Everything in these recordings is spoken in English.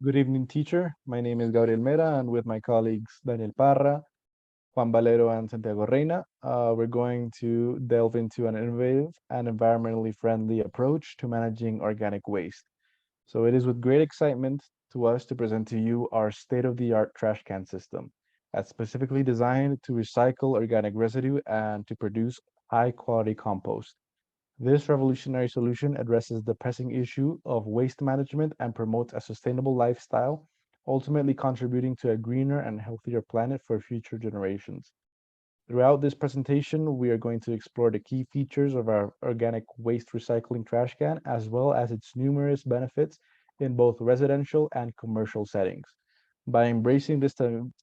Good evening, teacher. My name is Gabriel Mera, and with my colleagues Daniel Parra, Juan Valero, and Santiago Reina, we're going to delve into an innovative and environmentally friendly approach to managing organic waste. So it is with great excitement to us to present to you our state-of-the-art trash can system that's specifically designed to recycle organic residue and to produce high-quality compost. This revolutionary solution addresses the pressing issue of waste management and promotes a sustainable lifestyle, ultimately contributing to a greener and healthier planet for future generations. Throughout this presentation, we are going to explore the key features of our organic waste recycling trash can, as well as its numerous benefits in both residential and commercial settings. By embracing this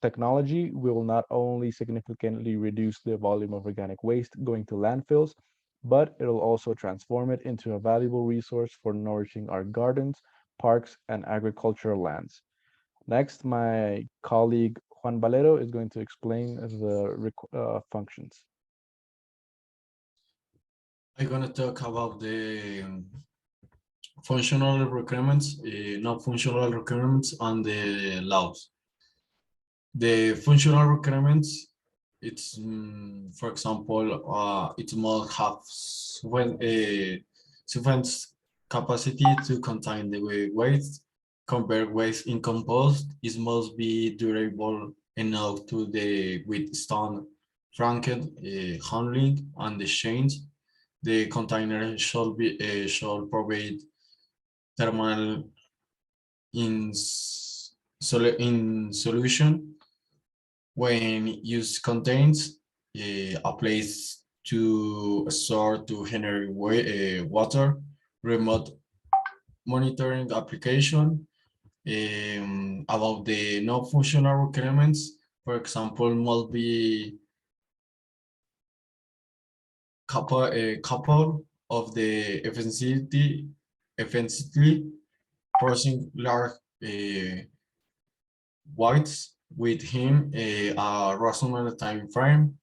technology, we will not only significantly reduce the volume of organic waste going to landfills, but it'll also transform it into a valuable resource for nourishing our gardens, parks, and agricultural lands. Next, my colleague Juan Valero is going to explain the functions. I'm gonna talk about the functional requirements, not functional requirements, and the laws. The functional requirements, it's for example, it must have sufficient capacity to contain the waste. Convert waste in compost. It must be durable enough to the withstand franken handling and exchange. The container should provide thermal in solution when use contains a place to store to generate water, remote monitoring application. About the non-functional requirements, for example, must be couple of the efficiently processing large whites with him a reasonable time frame.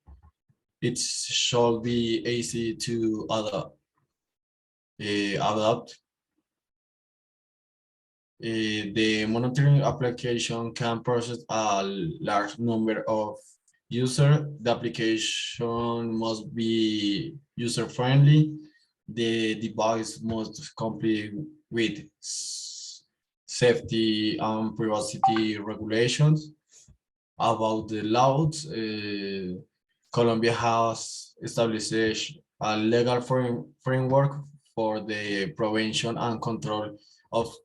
It should be easy to adapt. The monitoring application can process a large number of users. The application must be user-friendly. The device must comply with safety and privacy regulations. About the laws, Colombia has established a legal framework for the prevention and control of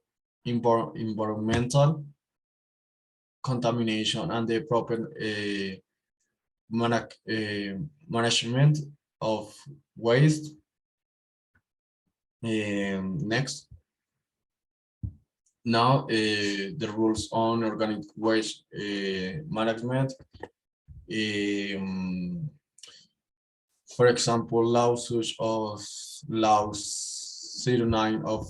environmental contamination and the proper management of waste. Next, now the rules on organic waste management. Um, for example, laws such as Law 09 of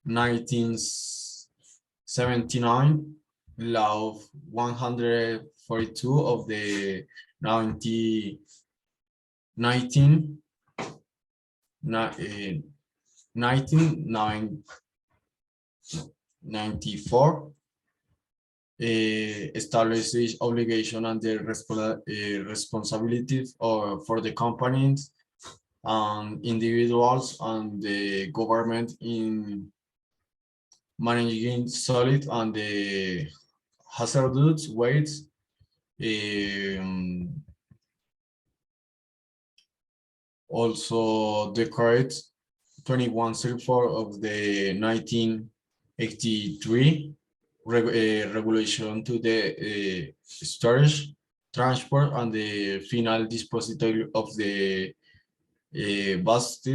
1979, Law 142 of the 19, 1994 establishes obligation and the responsibilities for the companies and individuals and the government in managing solid and the hazardous waste. Um, Also declared 2134 of the 1983 regulation to the storage, transport, and the final disposal of the vast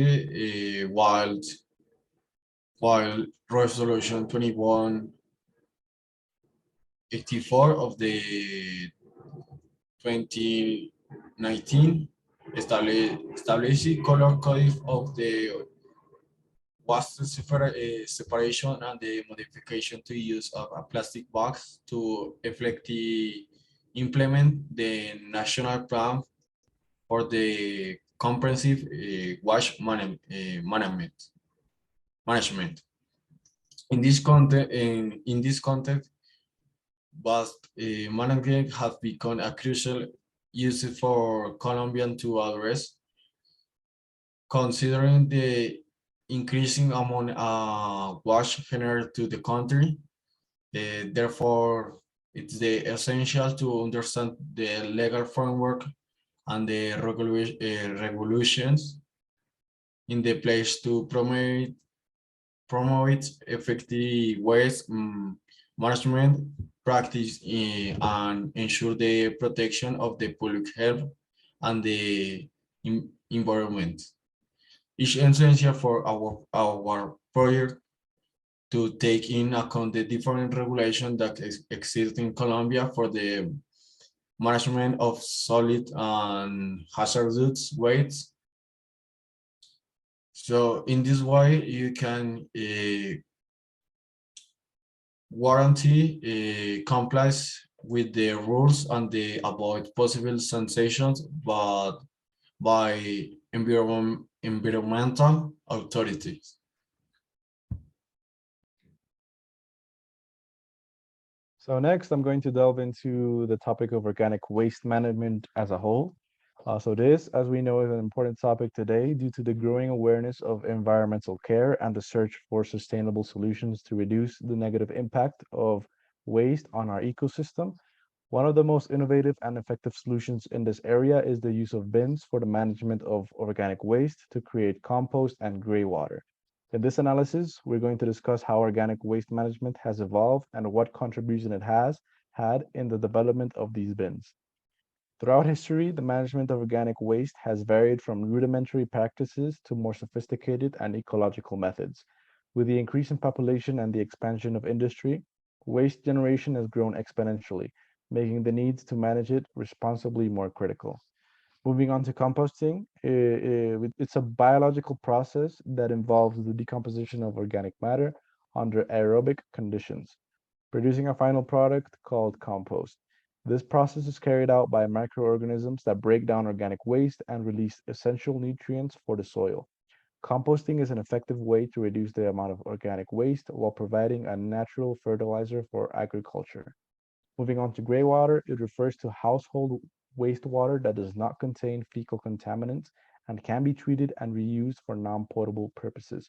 while resolution 2184 of the 2019 establishing color code of the separation and the modification to use of a plastic box to effectively implement the national plan for the comprehensive waste management. In this context, waste management has become a crucial issue for Colombian to address, considering the increasing amount of waste generated to the country. Therefore, it's essential to understand the legal framework and the regulations in the place to promote effective waste management practice and ensure the protection of the public health and the environment. It's essential for our project to take in account the different regulations that exist in Colombia for the management of solid and hazardous waste. So in this way, you can warranty complies with the rules and they avoid possible sensations, but by environmental authorities. So next, I'm going to delve into the topic of organic waste management as a whole. So this, as we know, is an important topic today due to the growing awareness of environmental care and the search for sustainable solutions to reduce the negative impact of waste on our ecosystem. One of the most innovative and effective solutions in this area is the use of bins for the management of organic waste to create compost and gray water. In this analysis, we're going to discuss how organic waste management has evolved and what contribution it has had in the development of these bins. Throughout history, the management of organic waste has varied from rudimentary practices to more sophisticated and ecological methods. With the increase in population and the expansion of industry, waste generation has grown exponentially, making the needs to manage it responsibly more critical. Moving on to composting, it's a biological process that involves the decomposition of organic matter under aerobic conditions, producing a final product called compost. This process is carried out by microorganisms that break down organic waste and release essential nutrients for the soil. Composting is an effective way to reduce the amount of organic waste while providing a natural fertilizer for agriculture. Moving on to gray water, it refers to household wastewater that does not contain fecal contaminants and can be treated and reused for non-potable purposes,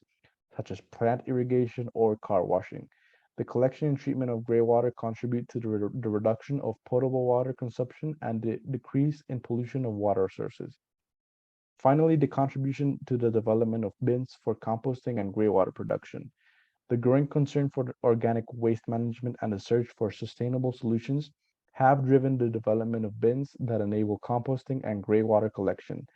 such as plant irrigation or car washing. The collection and treatment of gray water contribute to the reduction of potable water consumption and the decrease in pollution of water sources. Finally, the contribution to the development of bins for composting and gray water production. The growing concern for organic waste management and the search for sustainable solutions have driven the development of bins that enable composting and gray water collection.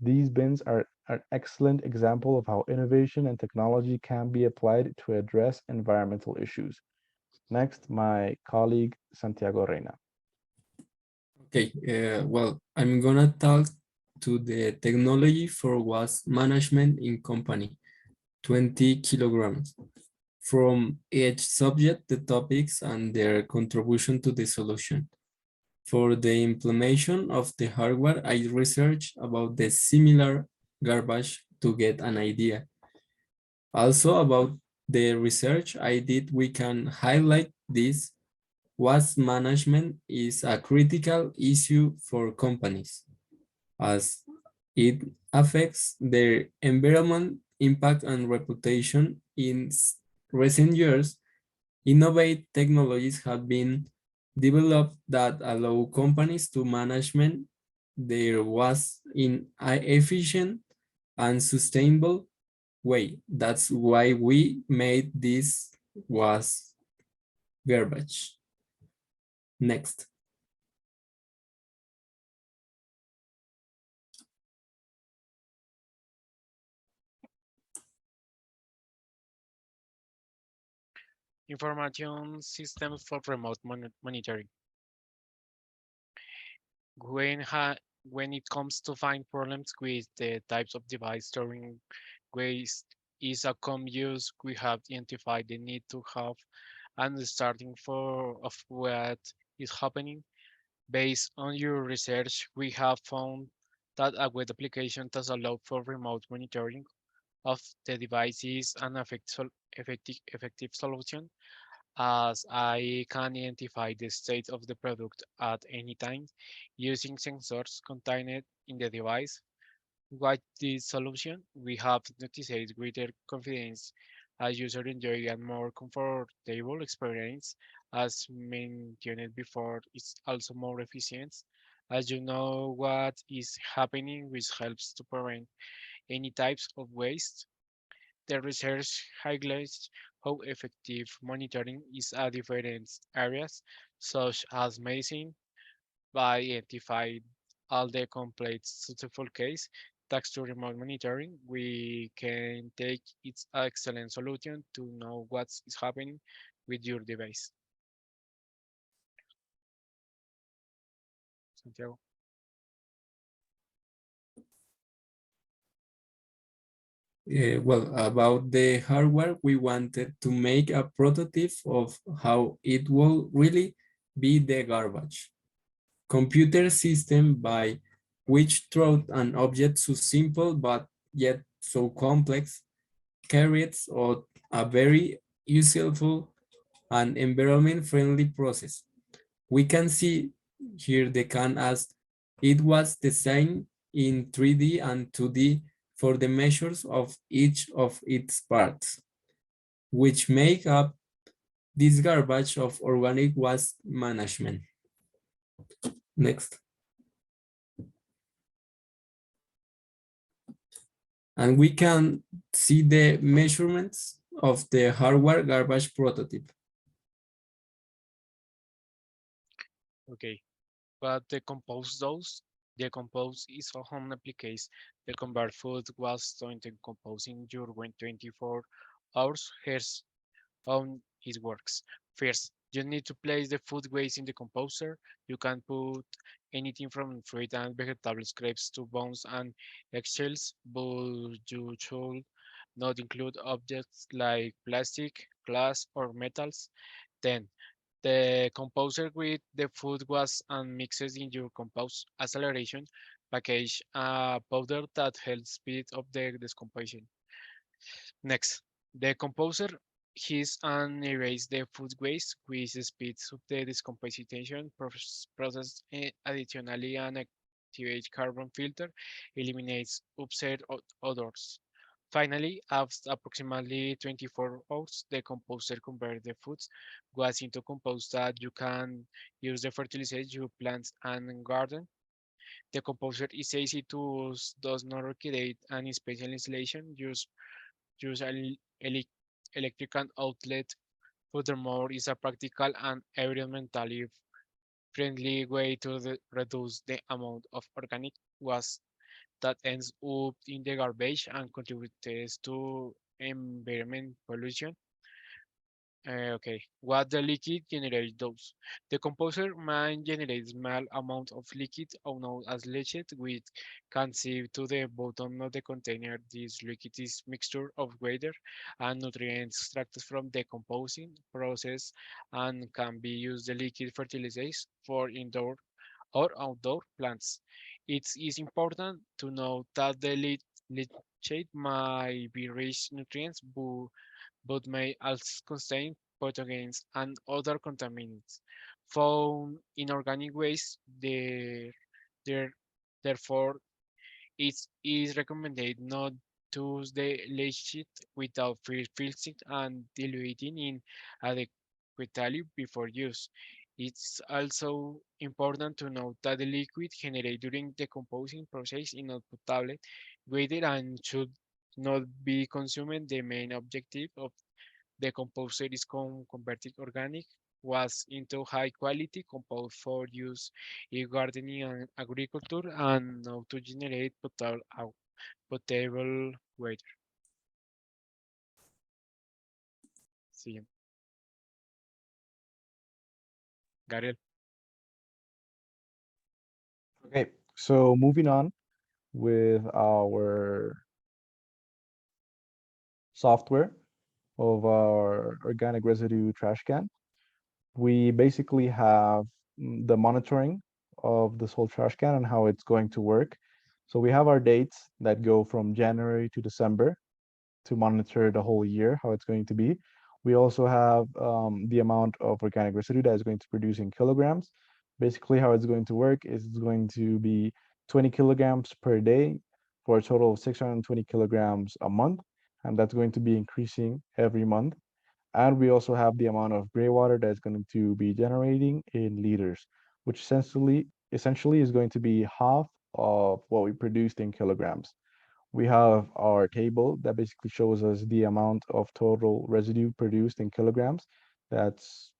These bins are an excellent example of how innovation and technology can be applied to address environmental issues. Next, my colleague Santiago Reina. Okay, well, I'm gonna talk to the technology for waste management in company, 20 kilograms. From each subject, the topics and their contribution to the solution. For the implementation of the hardware, I researched about the similar garbage to get an idea. Also about the research I did, we can highlight this. Waste management is a critical issue for companies as it affects their environment, impact, and reputation. In recent years, innovative technologies have been developed that allow companies to management their waste in an efficient and sustainable way. That's why we made this waste garbage. Next. Information systems for remote monitoring. When, when it comes to find problems with the types of device storing waste is a common use, we have identified the need to have understanding of what is happening. Based on your research, we have found that a web application does allow for remote monitoring of the device is an effective solution, as I can identify the state of the product at any time using sensors contained in the device. With this solution, we have noticed greater confidence as user enjoy a more comfortable experience. As mentioned before, it's also more efficient as you know what is happening, which helps to prevent any types of waste. The research highlights how effective monitoring is at different areas, such as medicine, by identifying all the complete successful case. Thanks to remote monitoring, we can take its excellent solution to know what is happening with your device. Santiago. Well, about the hardware, we wanted to make a prototype of how it will really be the garbage computer system by which through an object so simple but yet so complex carries out a very useful and environment-friendly process. We can see here the can as it was designed in 3D and 2D for the measures of each of its parts, which make up this garbage of organic waste management. Next. And we can see the measurements of the hardware garbage prototype. Okay, but decompose those. Decompose is a home application. The convert food was to decompose in your 24 hours. Here's how it works. First, you need to place the food waste in the composer. You can put anything from fruit and vegetable scraps to bones and eggshells, but you should not include objects like plastic, glass, or metals. Then, the composer with the food was and mixes in your compost acceleration package a powder that helps speed up the decomposition. Next, the composer heats and erase the food waste, which speeds up the decomposition process. Additionally, an activate carbon filter eliminates upset odors. Finally, after approximately 24 hours, the composter converts the food waste into compost that you can use to fertilize your plants and garden. The composter is easy to use, does not require any special installation. Use an electrical outlet. Furthermore, is a practical and environmentally friendly way to reduce the amount of organic waste that ends up in the garbage and contributes to environment pollution. Okay, what the liquid generates does. The composer may generate small amount of liquid known as leachate, which can seep to the bottom of the container. This liquid is mixture of water and nutrients extracted from the composing process and can be used as liquid fertilizers for indoor or outdoor plants. It is important to note that the leachate might be rich nutrients, but may also contain pathogens and other contaminants found in organic waste. There, therefore, it is recommended not to use the leachate without first filtering and diluting in adequately before use. It's also important to note that the liquid generated during the composing process is not potable, weighted, and should not be consumed. The main objective of the composter is converted organic waste into high quality compost for use in gardening and agriculture and not to generate potable water. Sí, Gabriel. Okay, so moving on with our software of our organic residue trash can. We basically have the monitoring of this whole trash can and how it's going to work. So we have our dates that go from January to December. to monitor the whole year how it's going to be. We also have the amount of organic residue that is going to produce in kilograms. Basically, how it's going to work is it's going to be 20 kilograms per day for a total of 620 kilograms a month, and that's going to be increasing every month. And we also have the amount of gray water that's going to be generating in liters, which essentially is going to be half of what we produced in kilograms. We have our table that basically shows us the amount of total residue produced in kilograms. That's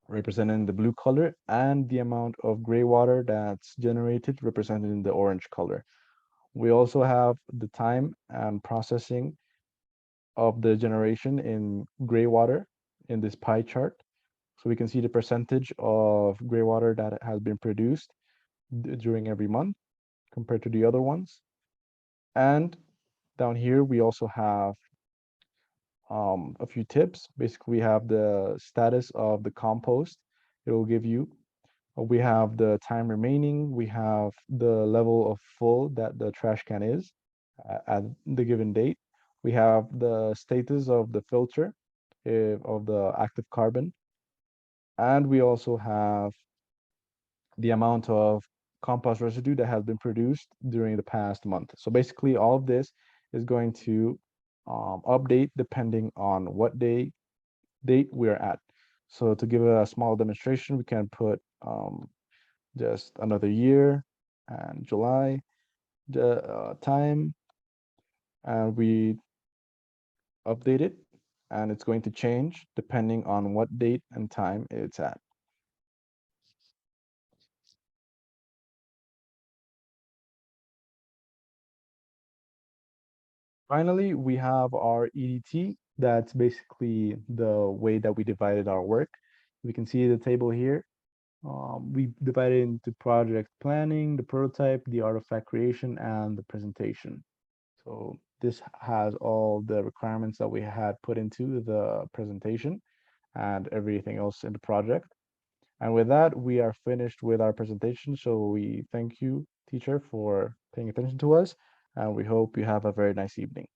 represented in the blue color, and the amount of gray water that's generated represented in the orange color. We also have the time and processing of the generation in gray water in this pie chart. So we can see the percentage of gray water that has been produced during every month compared to the other ones. And down here, we also have a few tips. Basically, we have the status of the compost. It will give you. We have the time remaining. We have the level of full that the trash can is at the given date. We have the status of the filter of the active carbon. And we also have the amount of compost residue that has been produced during the past month. So basically, all of this is going to update depending on what date we're at. So to give a small demonstration, we can put just another year and July, the time, and we update it, and it's going to change depending on what date and time it's at. Finally, we have our EDT. That's basically the way that we divided our work. We can see the table here. We divided into project planning, the prototype, the artifact creation, and the presentation. So this has all the requirements that we had put into the presentation and everything else in the project. And with that, we are finished with our presentation. So we thank you, teacher, for paying attention to us, and we hope you have a very nice evening.